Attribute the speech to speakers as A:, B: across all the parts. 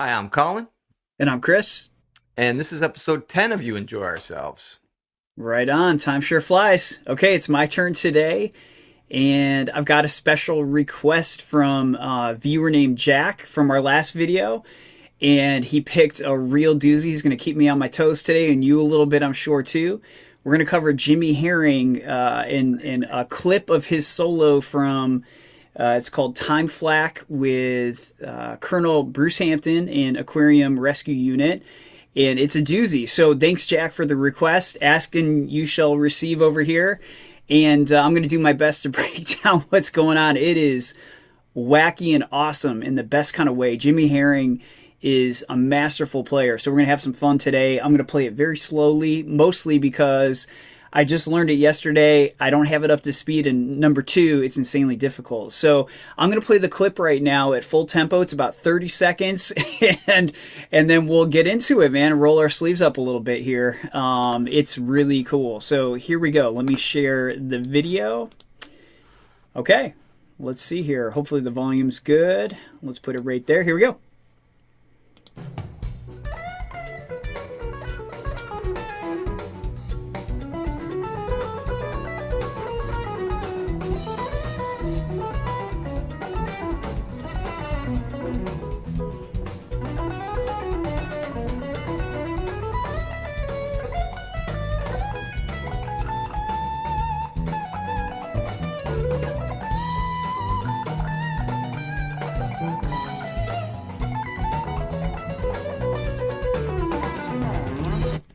A: Hi, I'm Colin,
B: And I'm Chris.
A: and this is episode 10 of You Enjoy Ourselves.
B: Right on. Time sure flies. Okay, it's my turn today. And I've got a special request from a viewer named Jack from our last video. And he picked a real doozy. He's going to keep me on my toes today, and you a little bit, I'm sure, too. We're going to cover Jimmy Herring in a clip of his solo from, it's called Time Flak with Colonel Bruce Hampton and Aquarium Rescue Unit. And it's a doozy. So thanks, Jack, for the request. Asking you shall receive over here. And I'm going to do my best to break down what's going on. It is wacky and awesome in the best kind of way. Jimmy Herring is a masterful player. So we're going to have some fun today. I'm going to play it very slowly, mostly because I just learned it yesterday. I don't have it up to speed. And number two, it's insanely difficult. So I'm going to play the clip right now at full tempo. It's about 30 seconds and then we'll get into it, man. Roll our sleeves up a little bit here. It's really cool. So here we go. Let me share the video. Okay. Let's see here. Hopefully the volume's good. Let's put it right there. Here we go.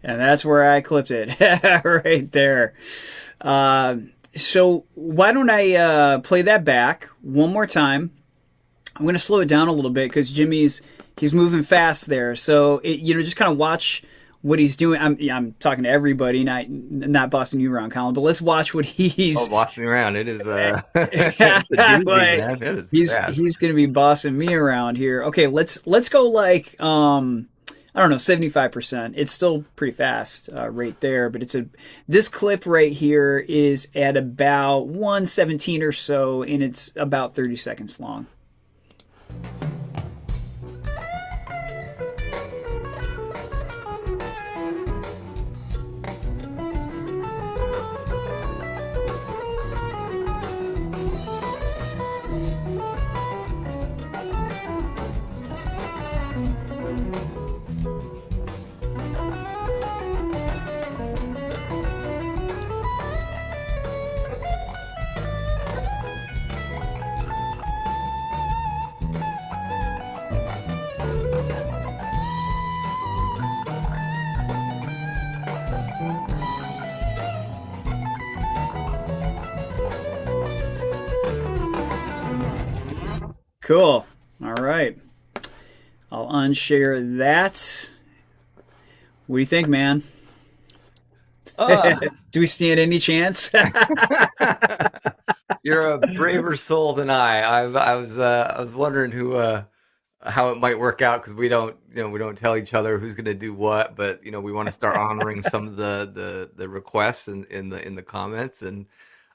B: And that's where I clipped it right there. So why don't I play that back one more time? I'm going to slow it down a little bit because he's moving fast there. So just kind of watch what he's doing. I'm talking to everybody, not bossing you around, Colin, but let's watch what
A: Oh,
B: he's.
A: boss me around. It is it's a doozy, man. It is fast.
B: He's going to be bossing me around here. Okay, let's go like I don't know, 75%. It's still pretty fast right there, but this clip right here is at about 117 or so, and it's about 30 seconds long. Cool. All right. I'll unshare that. What do you think, man?
A: Uh,
B: Do we stand any chance?
A: you're a braver soul than I. I was wondering how it might work out because we don't tell each other who's going to do what, but we want to start honoring some of the requests in the comments, and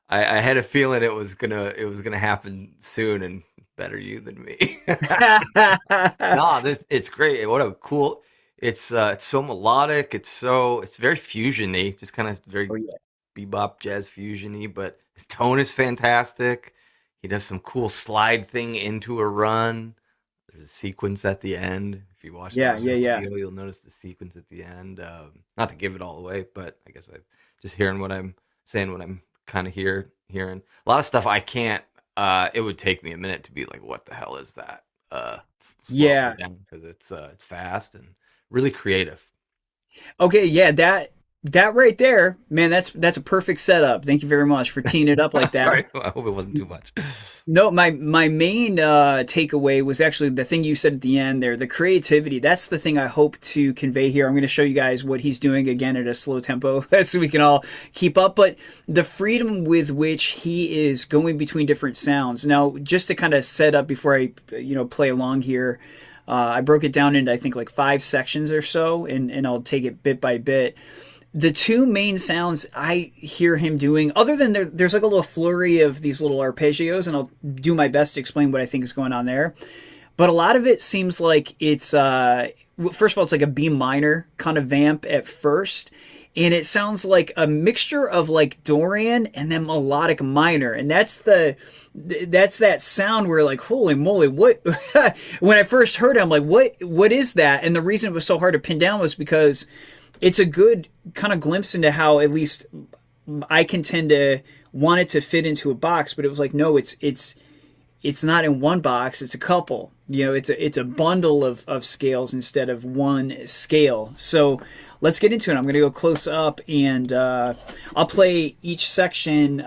A: I had a feeling it was gonna happen soon, and better you than me. No, it's great. What a cool. It's so melodic. It's very fusiony, just kind of very
B: Oh yeah.
A: bebop jazz fusiony, but his tone is fantastic. He does some cool slide thing into a run. There's a sequence at the end. If you watch the
B: Yeah, yeah, yeah.
A: video, you'll notice the sequence at the end. Not to give it all away, but I guess I'm just hearing what I'm saying, what I'm kind of hearing. A lot of stuff I can't. It would take me a minute to be like, "What the hell is that?" Slow
B: Yeah.
A: it down because it's fast and really creative.
B: Okay, yeah, that right there, man, that's a perfect setup. Thank you very much for teeing it up like that.
A: Sorry, I hope it wasn't too much.
B: No, my main takeaway was actually the thing you said at the end there, the creativity. That's the thing I hope to convey here. I'm going to show you guys what he's doing again at a slow tempo so we can all keep up. But the freedom with which he is going between different sounds. Now, just to kind of set up before I play along here, I broke it down into I think like 5 sections or so, and I'll take it bit by bit. The two main sounds I hear him doing, other than there's like a little flurry of these little arpeggios, and I'll do my best to explain what I think is going on there. but a lot of it seems like it's first of all, it's like a B minor kind of vamp at first, and it sounds like a mixture of like Dorian and then melodic minor, and that's that sound where like, holy moly, what? When I first heard it, I'm like, what is that? And the reason it was so hard to pin down was because it's a good kind of glimpse into how at least I can tend to want it to fit into a box, but it was like, no, it's not in one box, it's a couple. You know, it's a bundle of scales instead of one scale. So let's get into it. I'm going to go close up, and I'll play each section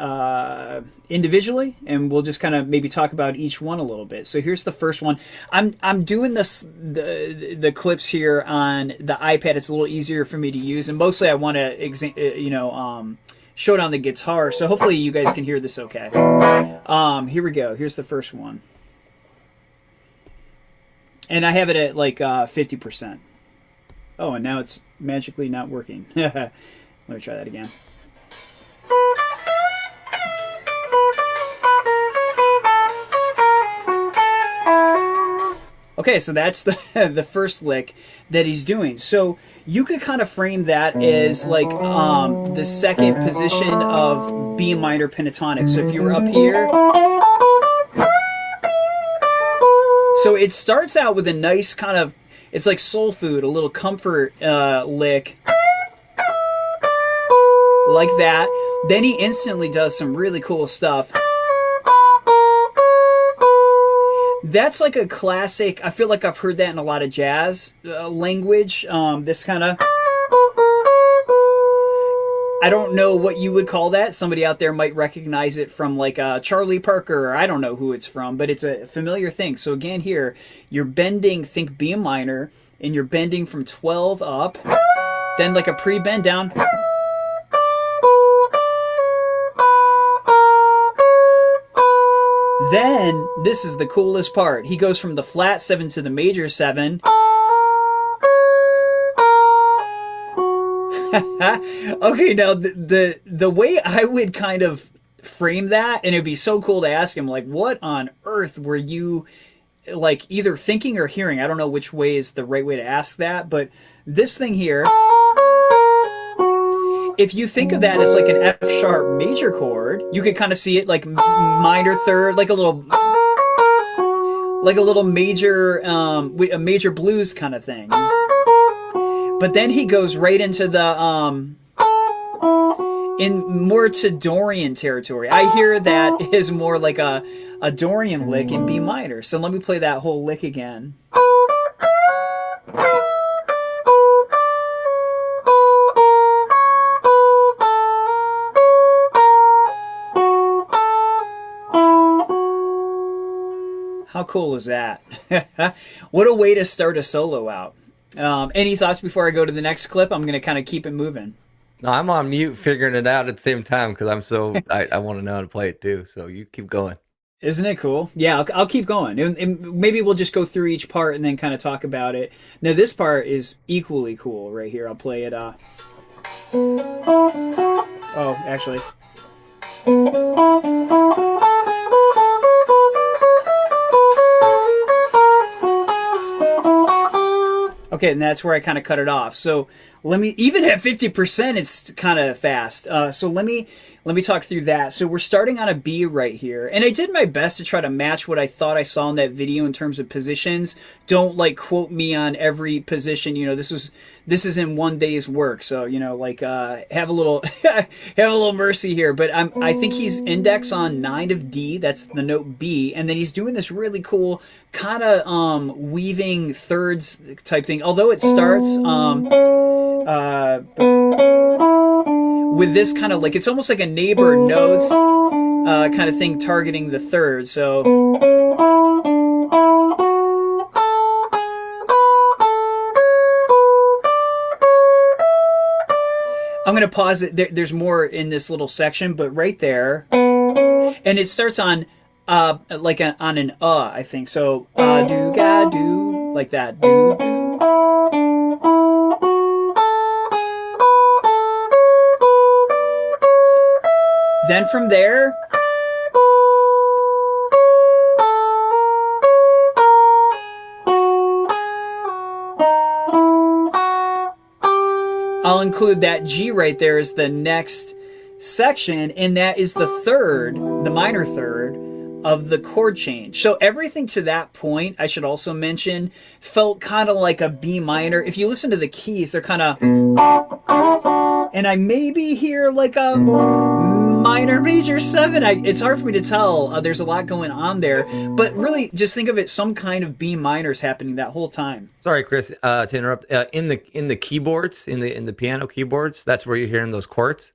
B: individually, and we'll just kind of maybe talk about each one a little bit. So here's the first one. I'm doing the clips here on the iPad. It's a little easier for me to use, and mostly I want to show it on the guitar. So hopefully you guys can hear this okay. Here we go. Here's the first one. And I have it at like 50%. Oh, and now it's magically not working. Let me try that again. Okay, so that's the first lick that he's doing. So you could kind of frame that as like the second position of B minor pentatonic. So if you were up here, so it starts out with a nice kind of, it's like soul food, a little comfort lick like that. Then he instantly does some really cool stuff. That's like a classic. I feel like I've heard that in a lot of jazz language. This kind of, I don't know what you would call that. Somebody out there might recognize it from like Charlie Parker, or I don't know who it's from, but it's a familiar thing. So again here, you're bending, think B minor, and you're bending from 12 up, then like a pre-bend down. Then, this is the coolest part. He goes from the flat 7 to the major 7. Okay, now the way I would kind of frame that, and it'd be so cool to ask him, like, what on earth were you, like, either thinking or hearing? I don't know which way is the right way to ask that, but this thing here, if you think of that as like an F sharp major chord, you could kind of see it like minor third, like a little major, a major blues kind of thing. But then he goes right into the in more to Dorian territory. I hear that is more like a Dorian lick in B minor. So let me play that whole lick again. How cool is that? What a way to start a solo out. Any thoughts before I go to the next clip? I'm going to kind of keep it moving.
A: No, I'm on mute figuring it out at the same time because I want to know how to play it too. So you keep going.
B: Isn't it cool? Yeah, I'll keep going. And maybe we'll just go through each part and then kind of talk about it. Now, this part is equally cool right here. I'll play it. Oh, actually. Okay, and that's where I kind of cut it off. So let me, even at 50%, it's kind of fast. So let me talk through that. So we're starting on a B right here. And I did my best to try to match what I thought I saw in that video in terms of positions. Don't like quote me on every position. You know, this is in one day's work. So, you know, like have a little have a little mercy here. But I think he's index on 9 of D. That's the note B. And then he's doing this really cool kind of weaving thirds type thing. Although it starts with this kind of like, it's almost like a neighbor notes kind of thing targeting the third. So I'm going to pause it. There's more in this little section, but right there, and it starts on like on an I think. So do ga do, like that. Do do. Then from there, I'll include that G right there as the next section, and that is the third, the minor third of the chord change. So everything to that point, I should also mention, felt kind of like a B minor. If you listen to the keys, they're kind of, and I maybe hear like a minor major 7. It's hard for me to tell. There's a lot going on there, but really just think of it, some kind of B minors happening that whole time.
A: Sorry, Chris, to interrupt. In the keyboards, in the piano keyboards, that's where you're hearing those chords.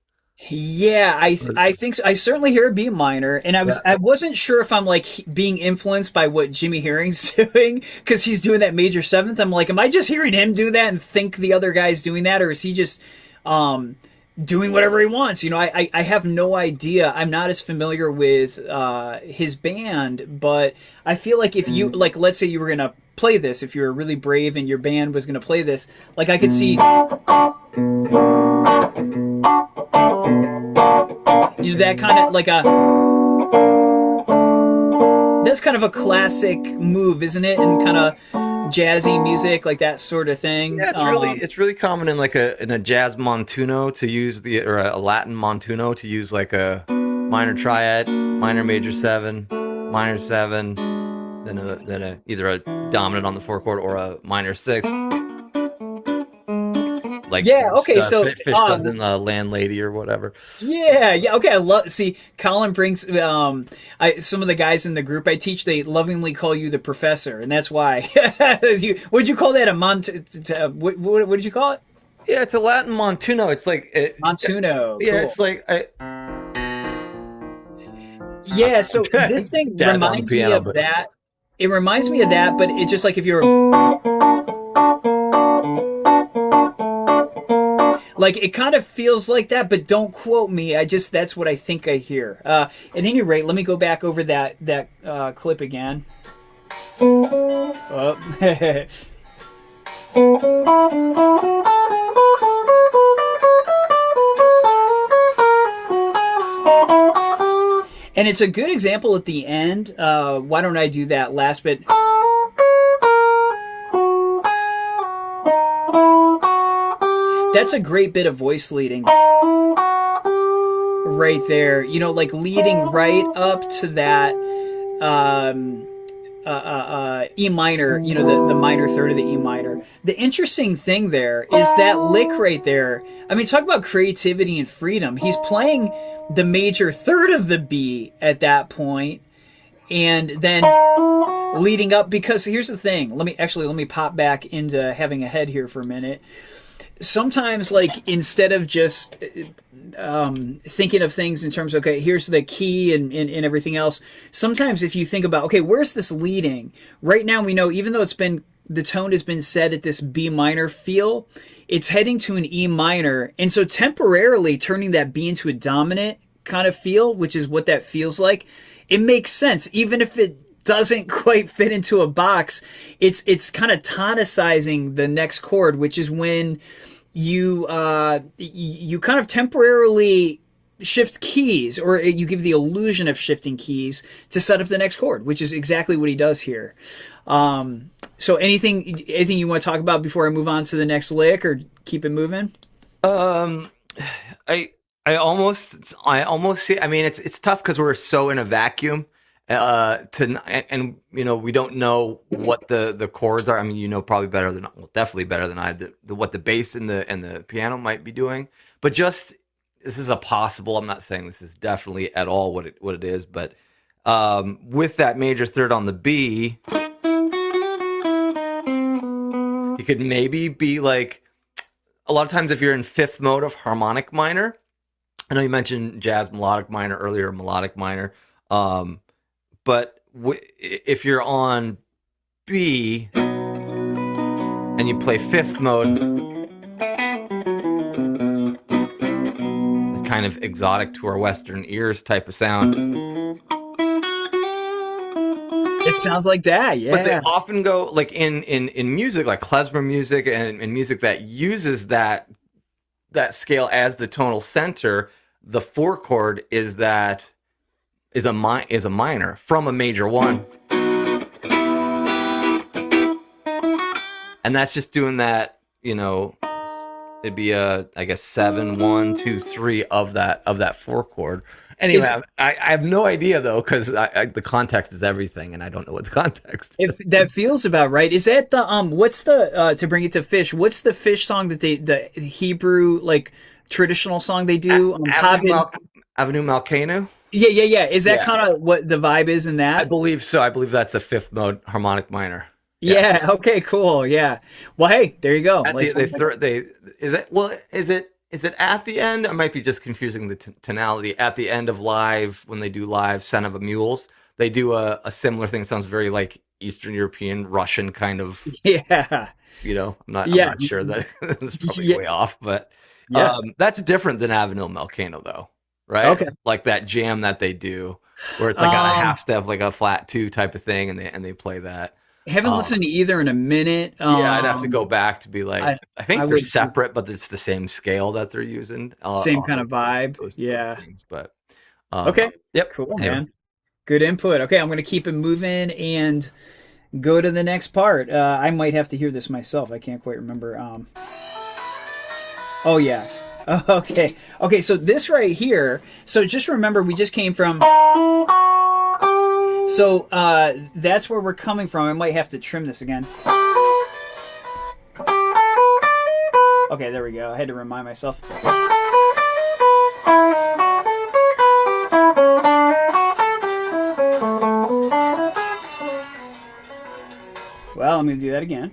B: Yeah, I think so. I certainly hear a B minor, and
A: Yeah.
B: I wasn't sure if I'm like being influenced by what Jimmy Herring's doing because he's doing that major 7th. I'm like, am I just hearing him do that and think the other guy's doing that, or is he just doing whatever he wants? You know, I have no idea. I'm not as familiar with his band, but I feel like if you like, let's say you were gonna play this, if you were really brave and your band was gonna play this, like I could see. You know, that kind of like that's kind of a classic move, isn't it? And kind of jazzy music, like that sort of thing.
A: Yeah, it's really common in like a jazz montuno to use or a Latin montuno to use like a minor triad, minor major 7, minor 7, then either a dominant on the 4 chord or a minor 6. Like
B: yeah, okay, so
A: Fish does in the Landlady or whatever.
B: yeah, okay. I love. See, Colin brings some of the guys in the group I teach. They lovingly call you the professor, and that's why. Would you call that a what did you call it?
A: Yeah, it's a Latin montuno. It's like
B: Montuno.
A: Yeah,
B: Cool.
A: it's like
B: yeah. So this thing reminds me of that. It reminds me of that, but it's just like if you're. Like, it kind of feels like that, but don't quote me. That's what I think I hear. At any rate, let me go back over that clip again. Oh. And it's a good example at the end. Why don't I do that last bit? That's a great bit of voice leading right there. You know, like leading right up to that E minor, you know, the minor third of the E minor. The interesting thing there is that lick right there. I mean, talk about creativity and freedom. He's playing the major third of the B at that point, and then leading up, because here's the thing. Let me pop back into having a head here for a minute. Sometimes, like, instead of just thinking of things in terms of, okay, here's the key and everything else, sometimes if you think about, okay, where's this leading? Right now we know, even though the tone has been set at this B minor feel, it's heading to an E minor. And so temporarily turning that B into a dominant kind of feel, which is what that feels like, it makes sense. Even if it doesn't quite fit into a box, it's kind of tonicizing the next chord, which is when you kind of temporarily shift keys, or you give the illusion of shifting keys to set up the next chord, which is exactly what he does here. So anything you want to talk about before I move on to the next lick, or keep it moving?
A: I almost see. I mean, it's tough because we're so in a vacuum. And you know, we don't know what the chords are. I mean, you know, probably better than, well, definitely better than I, what the bass and the piano might be doing. But just, this is a possible. I'm not saying this is definitely at all what it is, but with that major third on the B, it could maybe be like, a lot of times if you're in fifth mode of harmonic minor. I know you mentioned jazz melodic minor earlier, melodic minor. But if you're on B and you play fifth mode, it's kind of exotic to our Western ears type of sound.
B: It sounds like that, yeah.
A: But they often go, like in music, like klezmer music and music that uses that scale as the tonal center, the 4 chord is a minor from a major 1, and that's just doing that, you know, it'd be a, I guess, 7 1 2 3 of that 4 chord. Anyway,
B: Is
A: I have no idea though, because the context is everything, and I don't know what the context
B: if
A: is.
B: that feels about right? Is that the what's the to bring it to Fish? What's the Fish song that the Hebrew like traditional song they do?
A: Avenue
B: Tavin.
A: Avenue Malcano.
B: Yeah, yeah, yeah. Is that
A: Yeah,
B: kind of what the vibe is in
A: I
B: that?
A: believe so. I believe that's a fifth mode harmonic minor.
B: Yeah.
A: Yes.
B: Okay. Cool. Yeah. Well, hey, there you go.
A: At
B: Like,
A: the
B: sounds like
A: they is it well is it at the end? I might be just confusing the tonality. At the end of live, when they do live Son of a Mules, they do a similar thing. It sounds very like Eastern European, Russian kind of.
B: yeah,
A: I'm
B: yeah,
A: not sure that that's probably
B: yeah,
A: way off, but
B: yeah.
A: that's different than Avenue Melcano though, right?
B: Okay.
A: Like that jam that they do, where it's like got a
B: Um,
A: half step, like a flat two type of thing, and they play that.
B: haven't
A: Um,
B: listened to either in a minute.
A: yeah, I'd have to go back to be like,
B: I
A: I
B: I
A: think they're
B: would
A: separate, but it's the same scale that they're using
B: same
A: on
B: kind of vibe.
A: those
B: Yeah.
A: things. But
B: Okay.
A: yep.
B: Cool,
A: Anyway,
B: man. Good input. Okay, I'm gonna keep it moving and go to the next part. I might have to hear this myself. I can't quite remember. Oh yeah. Okay. Okay. So this right here. So just remember, we just came from. So that's where we're coming from. I might have to trim this again. Okay, there we go. I had to remind myself. Well, I'm going to do that again.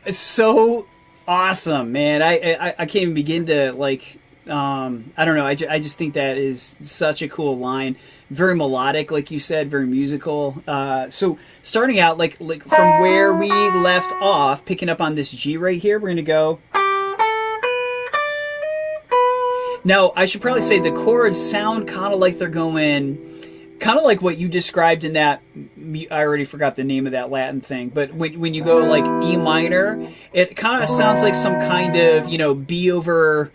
B: It's so awesome, man. I can't even begin to like. I don't know. I just think that is such a cool line. Very melodic, like you said, very musical. So starting out like from where we left off, picking up on this G right here, we're gonna go. Now I should probably say the chords sound kind of like they're going. Kind of like what you described in that. I already forgot the name of that Latin thing, but when you go like E minor, it kind of sounds like some kind of B over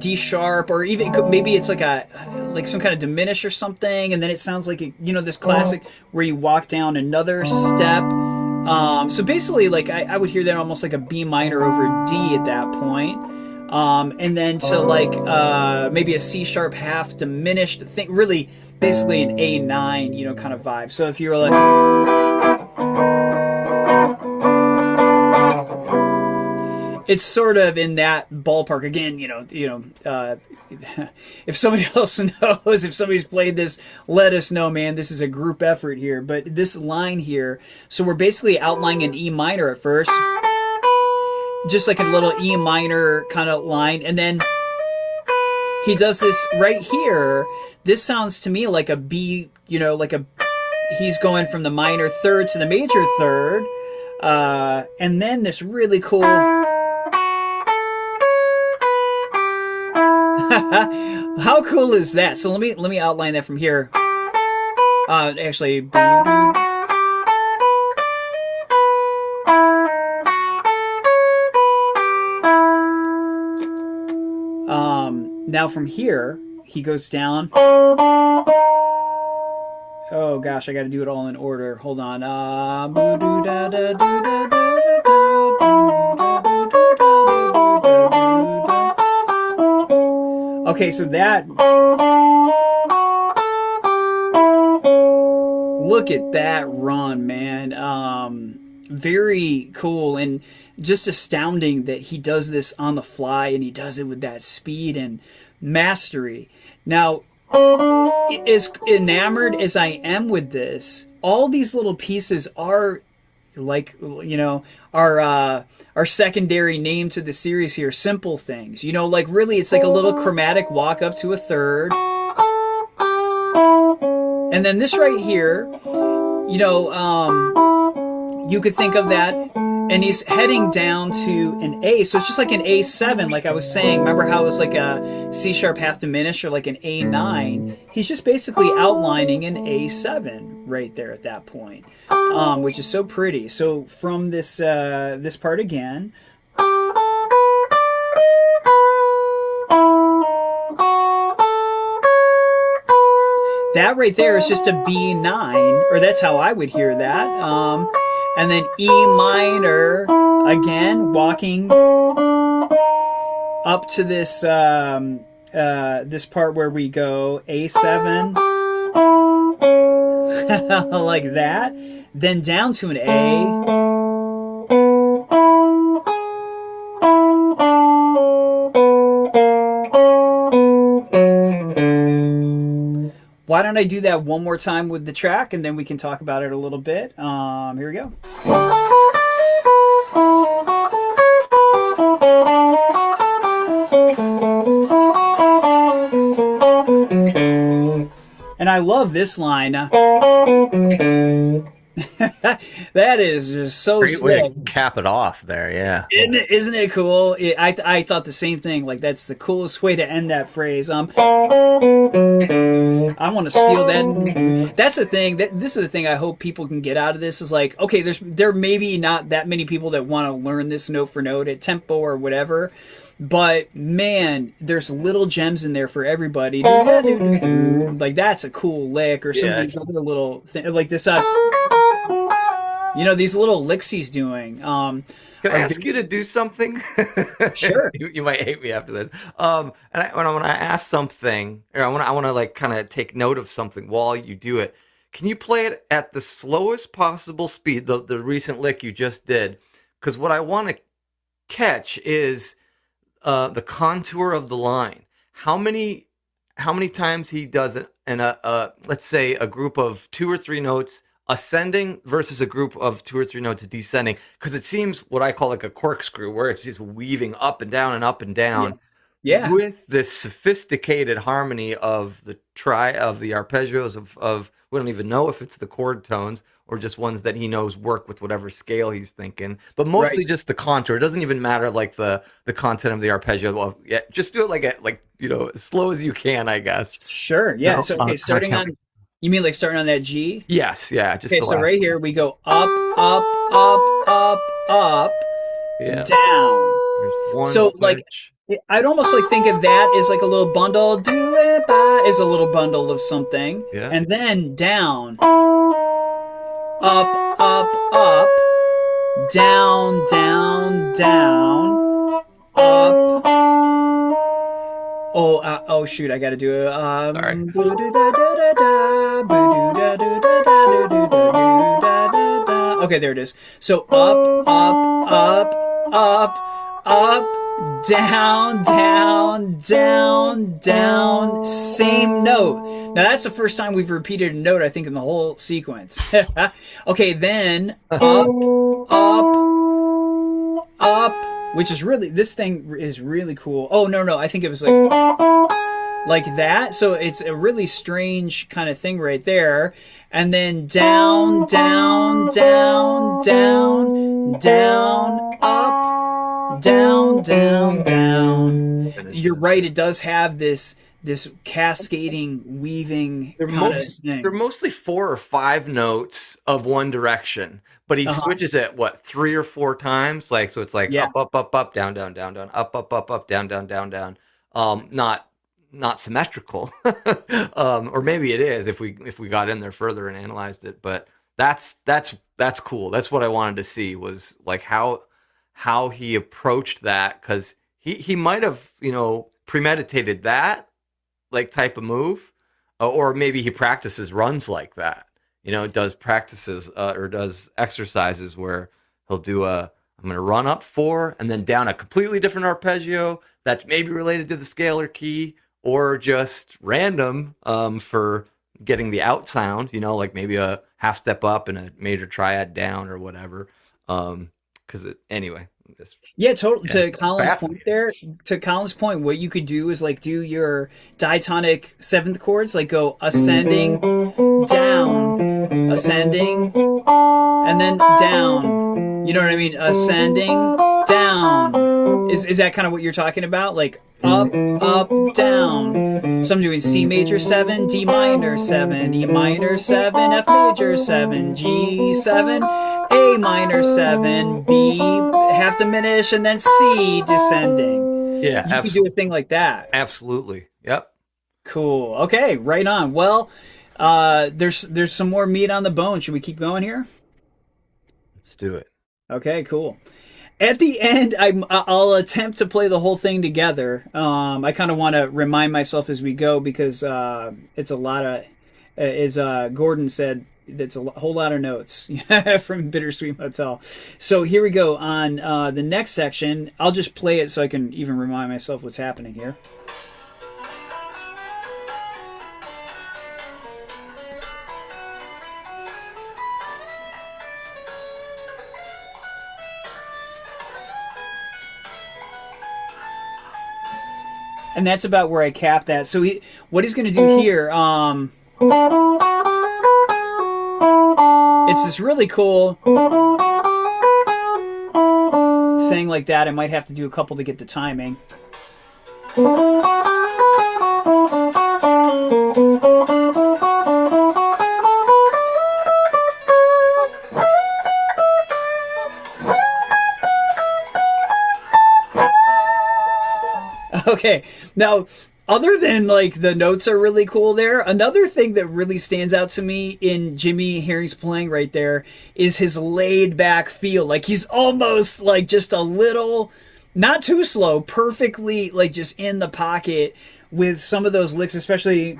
B: D sharp, or even maybe it's like some kind of diminish or something, and then it sounds like this classic where you walk down another step. So basically, like I would hear that almost like a B minor over D at that point. And then to like maybe a C sharp half diminished thing, really basically an A9, kind of vibe. So if you're like, it's sort of in that ballpark again. If somebody else knows, if somebody's played this, let us know, man. This is a group effort here. But this line here, so we're basically outlining an E minor at first. Just like a little E minor kind of line, and then he does this right here. This sounds to me like a B, he's going from the minor third to the major third, and then this really cool. How cool is that? So let me outline that from here. Actually. Now from here, he goes down. Oh gosh, I got to do it all in order. Hold on. Okay, so that. Look at that run, man. Very cool and just astounding that he does this on the fly and he does it with that speed and mastery. Now, as enamored as I am with this, all these little pieces are like our secondary name to the series here, simple things. Like really it's like a little chromatic walk up to a third. And then this right here, you could think of that, and he's heading down to an A, so it's just like an A7, like I was saying. Remember how it was like a C sharp half diminished, or like an A9? He's just basically outlining an A7 right there at that point, which is so pretty. So from this part again. that right there is just a B9, or that's how I would hear that. And then E minor, again, walking up to this this part where we go A7, like that, then down to an A. Why don't I do that one more time with the track, and then we can talk about it a little bit. Here we go. And I love this line. That is just so
A: Great way
B: sick.
A: to cap it off there, yeah.
B: Isn't it cool? I thought the same thing. Like, that's the coolest way to end that phrase. I want to steal that. That's the thing. This is the thing I hope people can get out of this is like, okay, there may be not that many people that want to learn this note for note at tempo or whatever. But man, there's little gems in there for everybody. Like, that's a cool lick, or some of these other little things, like this. These little licks he's doing.
A: Can I ask you to do something?
B: Sure.
A: You might hate me after this. And when I ask something, or I want to like kind of take note of something while you do it. Can you play it at the slowest possible speed? The recent lick you just did, because what I want to catch is the contour of the line. How many times he does it in let's say a group of 2 or 3 notes ascending versus a group of 2 or 3 notes descending, because it seems what I call like a corkscrew, where it's just weaving up and down and up and down.
B: Yeah.
A: With this sophisticated harmony of the arpeggios of we don't even know if it's the chord tones or just ones that he knows work with whatever scale he's thinking, but mostly just the contour. It doesn't even matter like the content of the arpeggio. Well, yeah, just do it like as slow as you can, I guess.
B: Sure. Yeah. So starting on. You mean like starting on that G?
A: Yes, yeah. Just
B: okay, so right here we go up, up, up, up, up, down.
A: There's one
B: so
A: switch.
B: Like I'd almost like think of that as like a little bundle. Do it by is a little bundle of something, and then down, up, up, up, down, down, down, up. Oh shoot! I gotta do it. Okay, there it is. So up, up, up, up, up, down, down, down, down. Same note. Now that's the first time we've repeated a note, I think, in the whole sequence. Okay, then up, up, up. Which is really, this thing is really cool. Oh, no, I think it was like that. So it's a really strange kind of thing right there. And then down, down, down, down, down, up, down, down, down. You're right, it does have this cascading, weaving kind of thing.
A: They're mostly 4 or 5 notes of one direction, but he switches it 3 or 4 times. Like, so it's like up, up, up, up, down, down, down, down, up, up, up, up, down, down, down, down. Not symmetrical, or maybe it is if we got in there further and analyzed it. But that's cool. That's what I wanted to see, was like how he approached that, because he might have premeditated that like type of move, or maybe he practices runs like that. Does practices or does exercises where he'll do I'm going to run up 4 and then down a completely different arpeggio that's maybe related to the scale or key, or just random for getting the out sound, like maybe a half step up and a major triad down or whatever. Anyway.
B: Totally. To Colin's point there, what you could do is like do your diatonic 7th chords, like go ascending, down, ascending, and then down. You know what I mean? Ascending, down. Is that kind of what you're talking about? Like up, up, down. So I'm doing C major 7, D minor 7, E minor 7, F major 7, G 7, A minor 7, B half diminish, and then C descending.
A: Yeah,
B: you could do a thing like that.
A: Absolutely. Yep.
B: Cool. Okay, right on. Well, There's some more meat on the bone. Should we keep going here?
A: Let's do it.
B: Okay, cool. At the end, I'll attempt to play the whole thing together. I kind of want to remind myself as we go because it's a lot of, as Gordon said, that's a whole lot of notes from Bittersweet Motel. So here we go. On the next section, I'll just play it so I can even remind myself what's happening here. And that's about where I capped that. So what he's going to do here, it's this really cool thing like that. I might have to do a couple to get the timing. Okay, now, other than like the notes are really cool there, another thing that really stands out to me in Jimmy Herring's playing right there is his laid back feel. Like he's almost like just a little, not too slow, perfectly like just in the pocket with some of those licks, especially.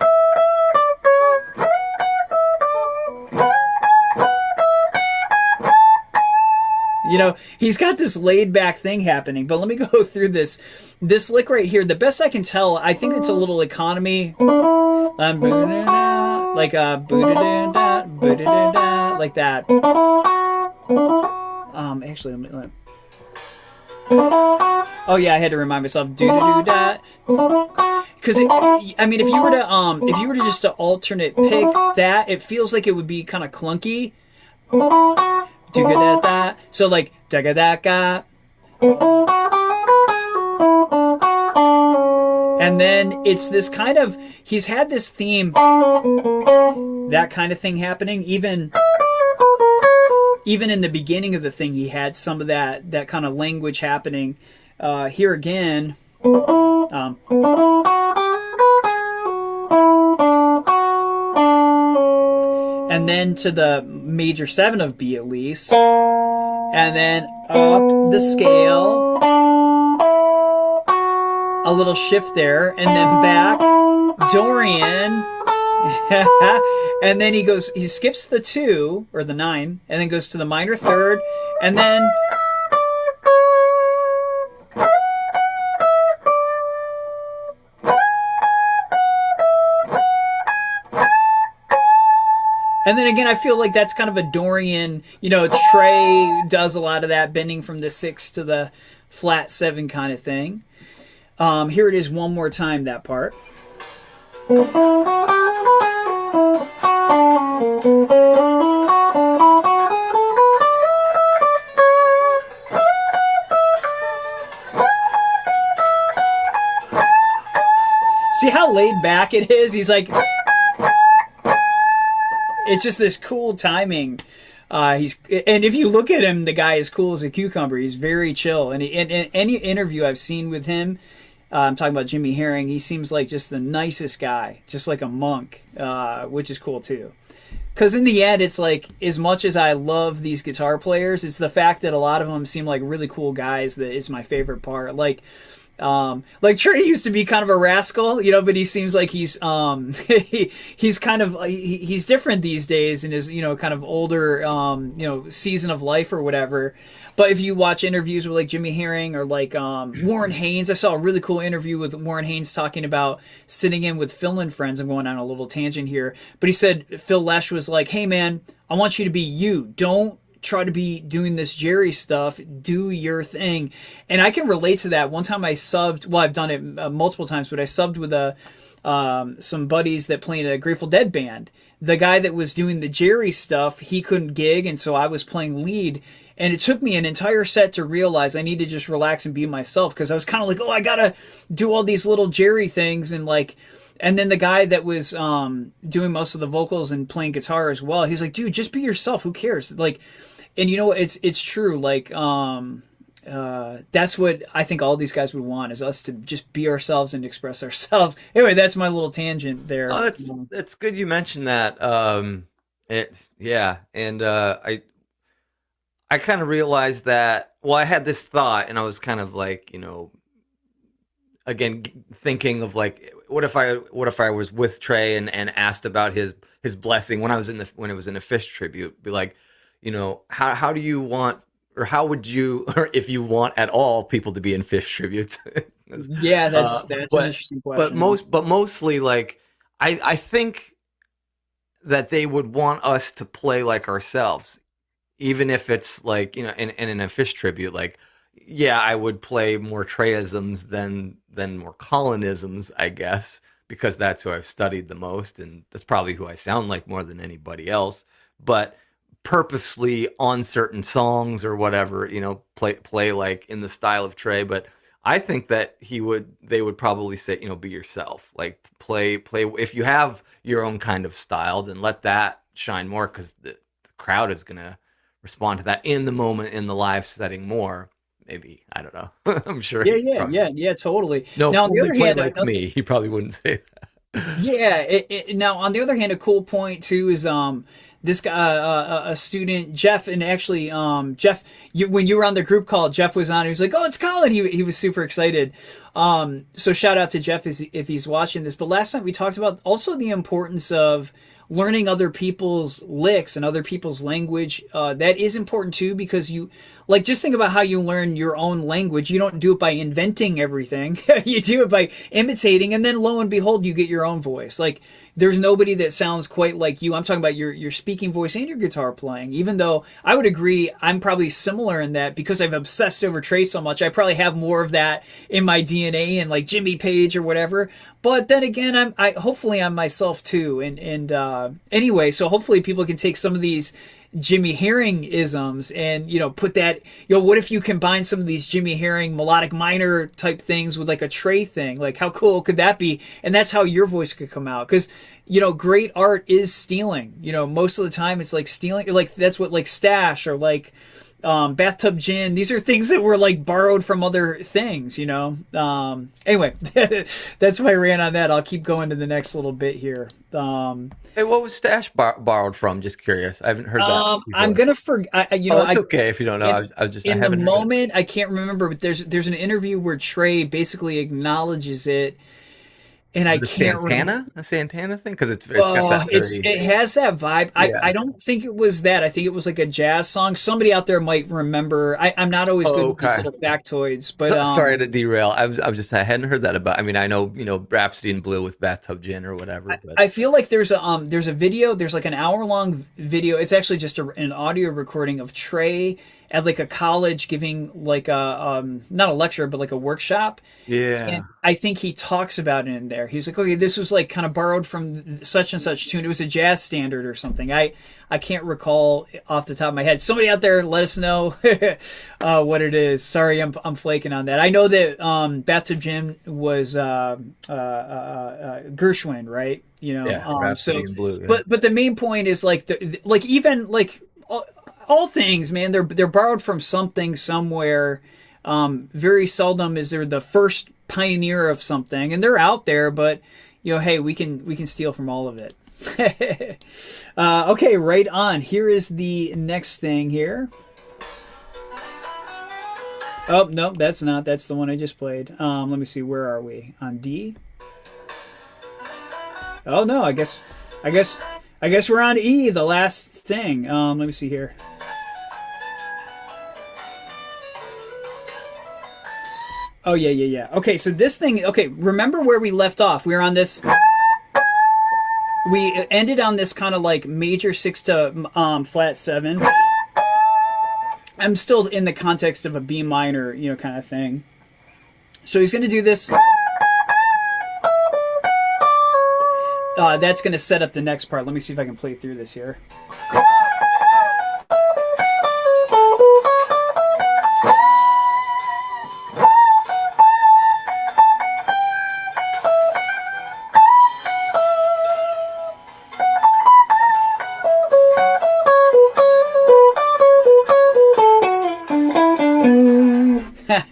B: You know, he's got this laid back thing happening, but let me go through this lick right here. The best I can tell, I think it's a little economy. Like like that. Actually, oh yeah, I had to remind myself. Because I mean, if you were to just to alternate pick that, it feels like it would be kind of clunky. So like da-ga-da-ga. And then it's this kind of, he's had this theme, that kind of thing happening. Even in the beginning of the thing, he had some of that kind of language happening. Here again. And then to the major 7 of B at least. And then up the scale. A little shift there. And then back. Dorian. And then he skips the 2, or the 9, and then goes to the minor 3rd. And then... And then again, I feel like that's kind of a Dorian, Trey does a lot of that, bending from the 6 to the flat 7 kind of thing. Here it is one more time, that part. See how laid back it is? He's like... It's just this cool timing. And if you look at him, the guy is cool as a cucumber. He's very chill. And in any interview I've seen with him, I'm talking about Jimmy Herring, he seems like just the nicest guy, just like a monk, which is cool too. Because in the end, it's like, as much as I love these guitar players, it's the fact that a lot of them seem like really cool guys that is my favorite part. Like Trey used to be kind of a rascal, but he seems like he's he's kind of he's different these days in his kind of older season of life or whatever. But if you watch interviews with like Jimmy Herring or like Warren Haynes, I saw a really cool interview with Warren Haynes talking about sitting in with Phil and friends. I'm going on a little tangent here, but he said Phil Lesh was like, "Hey man, I want you to be you. Don't try to be doing this Jerry stuff. Do your thing." And I can relate to that. One time I subbed, well, I've done it multiple times, but I subbed with some buddies that played a Grateful Dead band. The guy that was doing the Jerry stuff, he couldn't gig, and so I was playing lead. And it took me an entire set to realize I need to just relax and be myself, because I was kind of like, oh, I gotta do all these little Jerry things, and like, and then the guy that was doing most of the vocals and playing guitar as well, he's like, dude, just be yourself. Who cares? Like, and it's true. Like, that's what I think all these guys would want, is us to just be ourselves and express ourselves. Anyway, that's my little tangent there.
A: Oh, that's good you mentioned that. Yeah, and I kind of realized that. Well, I had this thought, and I was kind of like, again thinking of like, what if I was with Trey and asked about his blessing when I was when it was in a Fish tribute, be like, how do you want, or how would you, or if you want at all, people to be in Fish tributes?
B: Yeah, that's an
A: but
B: interesting question.
A: mostly like, I think that they would want us to play like ourselves, even if it's like, in a Fish tribute, like, yeah, I would play more Treyisms than more Colonisms, I guess, because that's who I've studied the most, and that's probably who I sound like more than anybody else. But purposely on certain songs or whatever, play like in the style of Trey. But I think that they would probably say, be yourself, like play. If you have your own kind of style, then let that shine more, because the crowd is gonna respond to that in the moment, in the live setting more. Maybe, I don't know. I'm sure
B: Yeah,
A: he
B: yeah,
A: probably,
B: yeah, yeah, totally.
A: no,
B: Now, on the
A: only
B: other
A: play
B: hand,
A: like me. He probably wouldn't say that.
B: yeah. Now, on the other hand, a cool point too is this guy, a student, Jeff, and actually Jeff, when you were on the group call, Jeff was on. He was like, "Oh, it's Colin." He was super excited. So shout out to Jeff if he's watching this. But last night we talked about also the importance of learning other people's licks and other people's language. That is important too, because just think about how you learn your own language. You don't do it by inventing everything. You do it by imitating, and then lo and behold, you get your own voice. Like, there's nobody that sounds quite like you. I'm talking about your speaking voice and your guitar playing. Even though I would agree, I'm probably similar in that, because I've obsessed over Trey so much. I probably have more of that in my DNA, and like Jimmy Page or whatever. But then again, hopefully I'm myself too. And anyway, so hopefully people can take some of these Jimmy Herring isms and put that, what if you combine some of these Jimmy Herring melodic minor type things with like a Trey thing? Like, how cool could that be? And that's how your voice could come out, because great art is stealing. Most of the time it's like stealing, like that's what, like Stash or like Bathtub Gin. These are things that were like borrowed from other things. Anyway, that's my rant on that. I'll keep going to the next little bit here.
A: Hey, what was Stash borrowed from? Just curious. I haven't heard that before.
B: I'm gonna forget.
A: It's okay if you don't know. I
B: In the
A: haven't heard
B: moment, I can't remember, but there's an interview where Trey basically acknowledges it, and I
A: Is it
B: can't remember.
A: Santana? A Santana thing? Because it's got that
B: It
A: very,
B: has that vibe.
A: yeah.
B: I don't think it was that. I think it was like a jazz song. Somebody out there might remember. I'm not always good
A: Oh,
B: with these
A: okay.
B: little factoids, but
A: Sorry to derail. I hadn't heard that about. I mean, I know, Rhapsody in Blue with Bathtub Gin or whatever, but
B: I feel like there's a video. There's like an hour-long video. It's actually just an audio recording of Trey at like a college giving like a not a lecture, but like a workshop.
A: yeah.
B: And I think he talks about it in there. He's like, okay, this was like kind of borrowed from such and such tune. It was a jazz standard or something. I can't recall off the top of my head. Somebody out there, let us know what it is. Sorry, I'm flaking on that. I know that Bathtub Gin was Gershwin, right?
A: Yeah, Rhapsody in Blue. Yeah.
B: But the main point is like even like all things, man. They're borrowed from something somewhere. Very seldom is there the first pioneer of something, and they're out there. But hey, we can steal from all of it. Okay, right on. Here is the next thing here. Oh no, that's not. That's the one I just played. Let me see. Where are we? On D. Oh no, I guess we're on E. The last thing. Let me see here. Oh yeah. Okay, so this thing. Okay, remember where we left off? We were on this. We ended on this kind of like major 6 to flat 7. I'm still in the context of a B minor, kind of thing. So he's going to do this. That's going to set up the next part. Let me see if I can play through this here.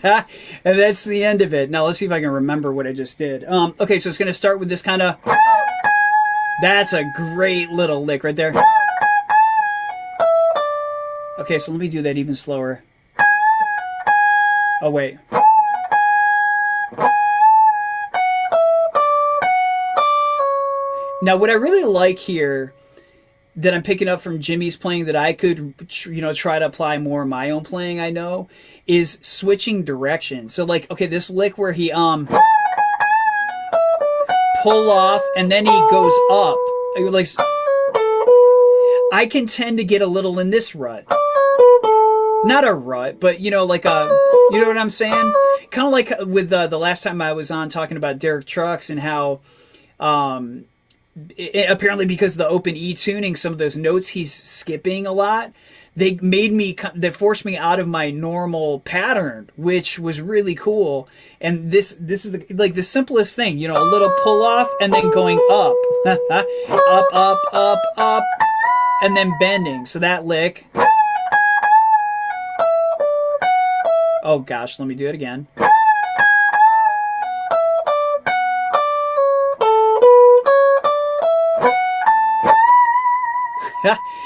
B: And that's the end of it. Now let's see if I can remember what I just did. Okay, so it's going to start with this kind of. That's a great little lick right there. Okay, so let me do that even slower. Oh, wait. Now, what I really like here that I'm picking up from Jimmy's playing that I could, try to apply more in my own playing, I know, is switching direction. So, like, okay, this lick where he, pull off and then he goes up. Like, I can tend to get a little in this rut. Not a rut, but, like you know what I'm saying? Kind of like with the last time I was on talking about Derek Trucks and how, apparently because of the open E tuning, some of those notes he's skipping a lot, they forced me out of my normal pattern, which was really cool. And this is like the simplest thing, a little pull off and then going up, up, up, up, up, and then bending. So that lick. Oh gosh, let me do it again.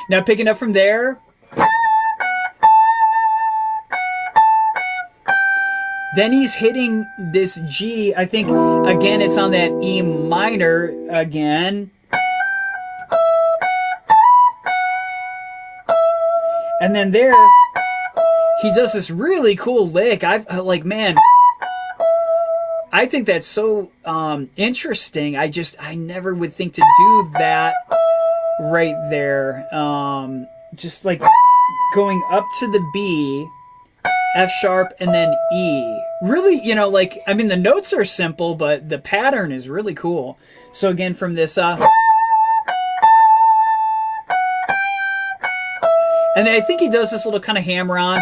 B: Now picking up from there. Then he's hitting this G. I think, again, it's on that E minor again. And then there, he does this really cool lick. Man, I think that's so interesting. I never would think to do that right there. Just like going up to the B, F sharp, and then E. Really, the notes are simple, but the pattern is really cool. So again, from this, and then I think he does this little kind of hammer on.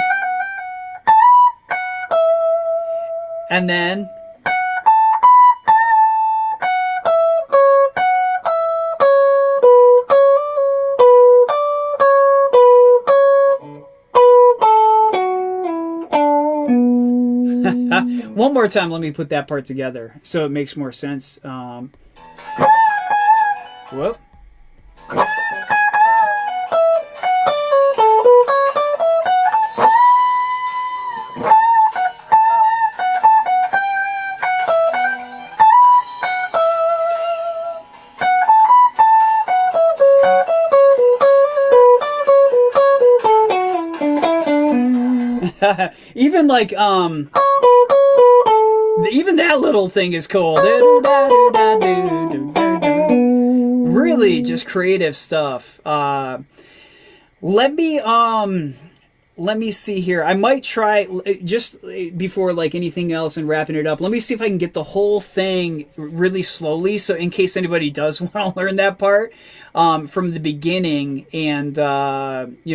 B: And then one more time, let me put that part together so it makes more sense. Whoop. Even like even that little thing is cool. Really just creative stuff. Let me see here. I might try, just before like anything else and wrapping it up, let me see if I can get the whole thing really slowly. So in case anybody does want to learn that part from the beginning, and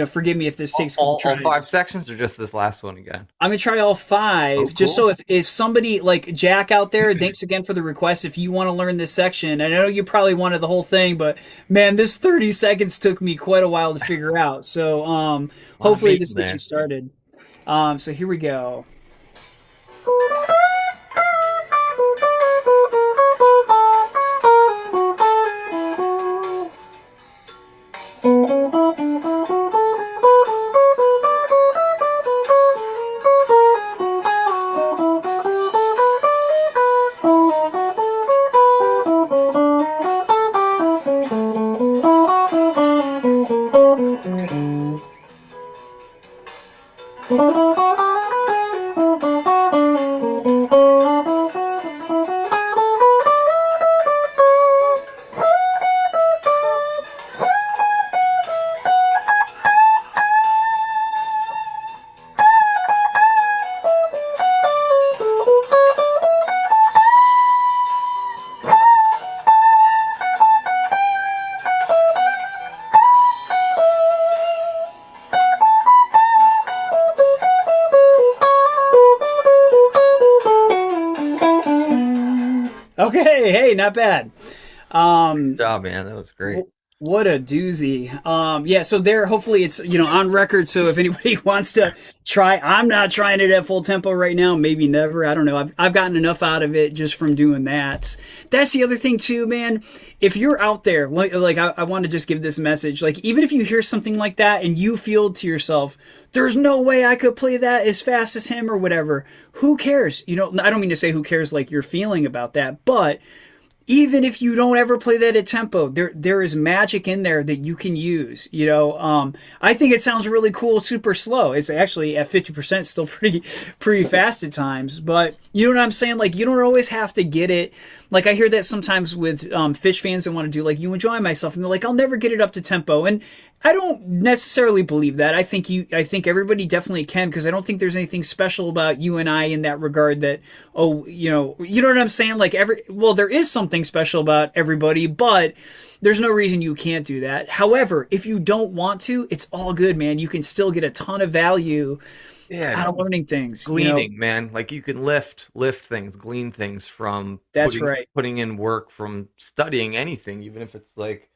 B: forgive me if this takes
A: all 5 sections or just this last one again.
B: I'm gonna try all 5,
A: cool.
B: Just so if somebody like Jack out there, thanks again for the request. If you want to learn this section, I know you probably wanted the whole thing, but man, this 30 seconds took me quite a while to figure out. So hopefully this gets you started. So here we go. Okay, hey, not bad.
A: Good job, man. That was great.
B: What a doozy. Yeah, so there, hopefully it's, on record. So if anybody wants to try, I'm not trying it at full tempo right now. Maybe never. I don't know. I've gotten enough out of it just from doing that. That's the other thing too, man. If you're out there, I want to just give this message. Like, even if you hear something like that and you feel to yourself, there's no way I could play that as fast as him or whatever. Who cares? I don't mean to say who cares like you're feeling about that, but even if you don't ever play that at tempo, there is magic in there that you can use. I think it sounds really cool, super slow. It's actually at 50% still pretty fast at times. But you know what I'm saying? Like, you don't always have to get it. Like, I hear that sometimes with Fish fans that want to do like "You Enjoy Myself," and they're like, "I'll never get it up to tempo." And I don't necessarily believe that. I think everybody definitely can, because I don't think there's anything special about you and I in that regard. That, you know what I'm saying? Like, there is something special about everybody, but there's no reason you can't do that. However, if you don't want to, it's all good, man. You can still get a ton of value
A: Yeah,
B: out of learning things.
A: gleaning, man. Like, you can lift things, glean things from
B: That's right.
A: putting in work, from studying anything, even if it's like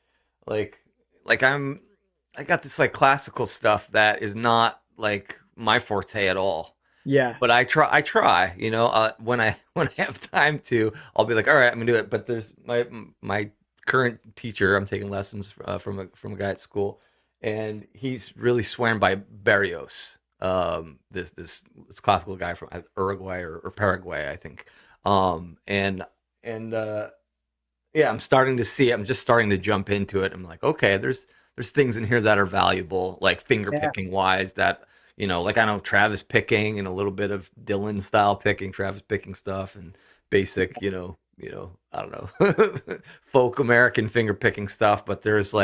A: like I got this like classical stuff that is not like my forte at all.
B: Yeah.
A: But I try, when I when I have time to, I'll be like, all right, I'm gonna do it. But there's my current teacher. I'm taking lessons from a guy at school, and he's really sworn by Barrios. This classical guy from Uruguay or Paraguay, I think. And yeah, I'm just starting to jump into it. I'm like, okay, there's things in here that are valuable, like finger
B: Yeah.
A: picking wise, that, like, I know Travis picking and a little bit of Dylan style picking, Travis picking stuff, and basic, I don't know, folk American finger picking stuff. But there's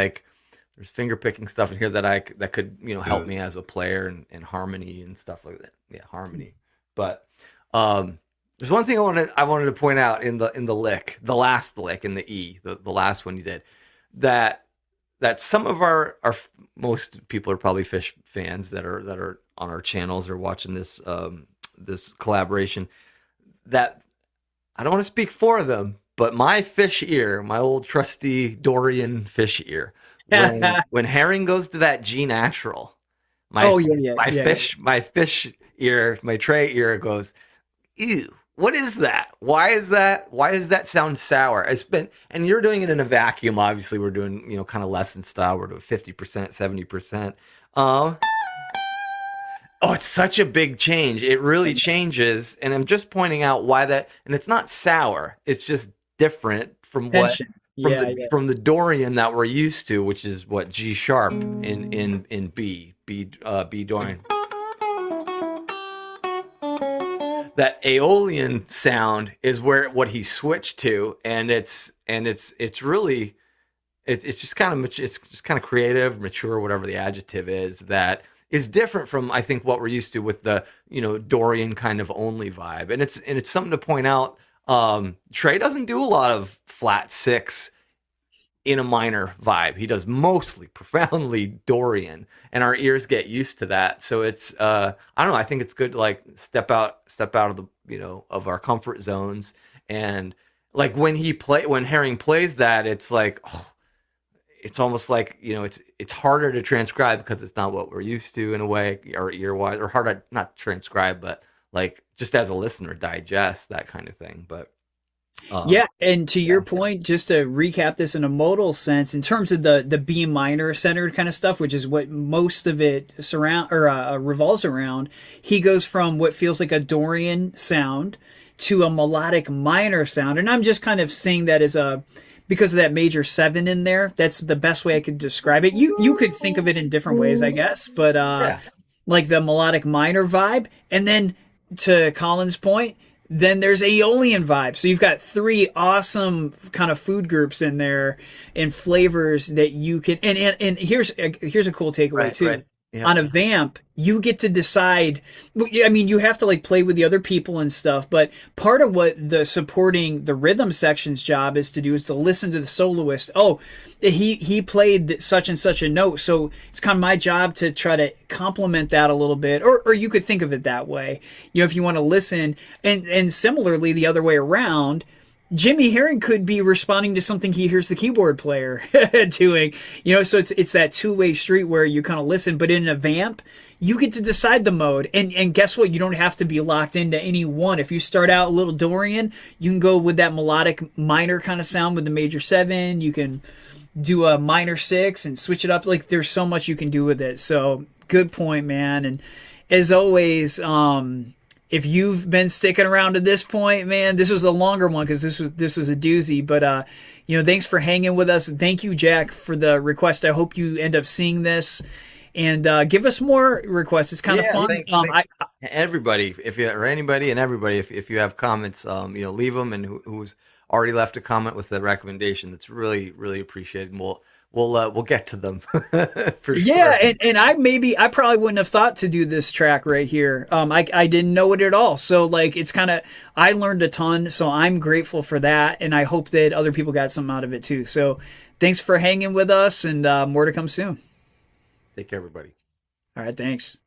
A: finger picking stuff in here that could, help me as a player, and harmony and stuff like that. Yeah, harmony. But there's one thing I wanted to point out in the lick, the last lick in the E, the last one you did, that some of our most people are probably Fish fans that are on our channels or watching this collaboration, that I don't want to speak for them, but my Fish ear, my old trusty Dorian Fish ear, when Herring goes to that G natural,
B: Oh yeah, yeah.
A: my Fish ear, my Trey ear goes, ew. What is that? Why is that? Why does that sound sour? And you're doing it in a vacuum. Obviously, we're doing, kind of lesson style. We're doing 50%, 70%. Oh, it's such a big change. It really changes. And I'm just pointing out why that, and it's not sour. It's just different from
B: Tension. Yeah, yeah.
A: from the Dorian that we're used to, which is what, G sharp in B Dorian. That Aeolian sound is what he switched to, and it's really, it's just kind of creative, mature, whatever the adjective is, that is different from, I think, what we're used to with the, Dorian kind of only vibe. And it's something to point out. Trey doesn't do a lot of flat six in a minor vibe. He does mostly profoundly Dorian, and our ears get used to that. So it's I don't know, I think it's good to like step out of the, of our comfort zones. And like when Herring plays that, it's like, oh, it's almost like, it's harder to transcribe because it's not what we're used to in a way, or ear wise, or hard to not transcribe, but like just as a listener digest that kind of thing. But
B: Yeah, and to your point, just to recap this in a modal sense, in terms of the B minor centered kind of stuff, which is what most of it revolves around, he goes from what feels like a Dorian sound to a melodic minor sound, and I'm just kind of saying that as because of that major 7 in there. That's the best way I could describe it. You could think of it in different ways, I guess, but
A: yeah.
B: like the melodic minor vibe, and then to Colin's point, then there's Aeolian vibe. So you've got 3 awesome kind of food groups in there and flavors that you can. And here's a cool takeaway too.
A: Right. Yeah.
B: On a vamp, you get to decide. I mean, you have to like play with the other people and stuff, but part of what the supporting the rhythm section's job is to do is to listen to the soloist. Oh, he played such and such a note, so it's kind of my job to try to complement that a little bit, or you could think of it that way. If you want to listen, and similarly the other way around. Jimmy Herring could be responding to something he hears the keyboard player doing. So it's that two-way street where you kind of listen, but in a vamp, you get to decide the mode. And guess what? You don't have to be locked into any one. If you start out a little Dorian, you can go with that melodic minor kind of sound with the major 7. You can do a minor 6 and switch it up. Like, there's so much you can do with it. So good point, man. And as always, if you've been sticking around to this point, man, this was a longer one because this was a doozy. But thanks for hanging with us. Thank you, Jack, for the request. I hope you end up seeing this, and give us more requests. It's kind of fun.
A: Thanks. Everybody, if you or anybody and everybody, if you have comments, leave them. And who's already left a comment with a recommendation, that's really, really appreciated. And we'll get to them for
B: yeah,
A: sure.
B: and I probably wouldn't have thought to do this track right here. I didn't know it at all. So like, it's kind of, I learned a ton. So I'm grateful for that, and I hope that other people got something out of it too. So thanks for hanging with us, and more to come soon.
A: Take care, everybody.
B: All right, thanks.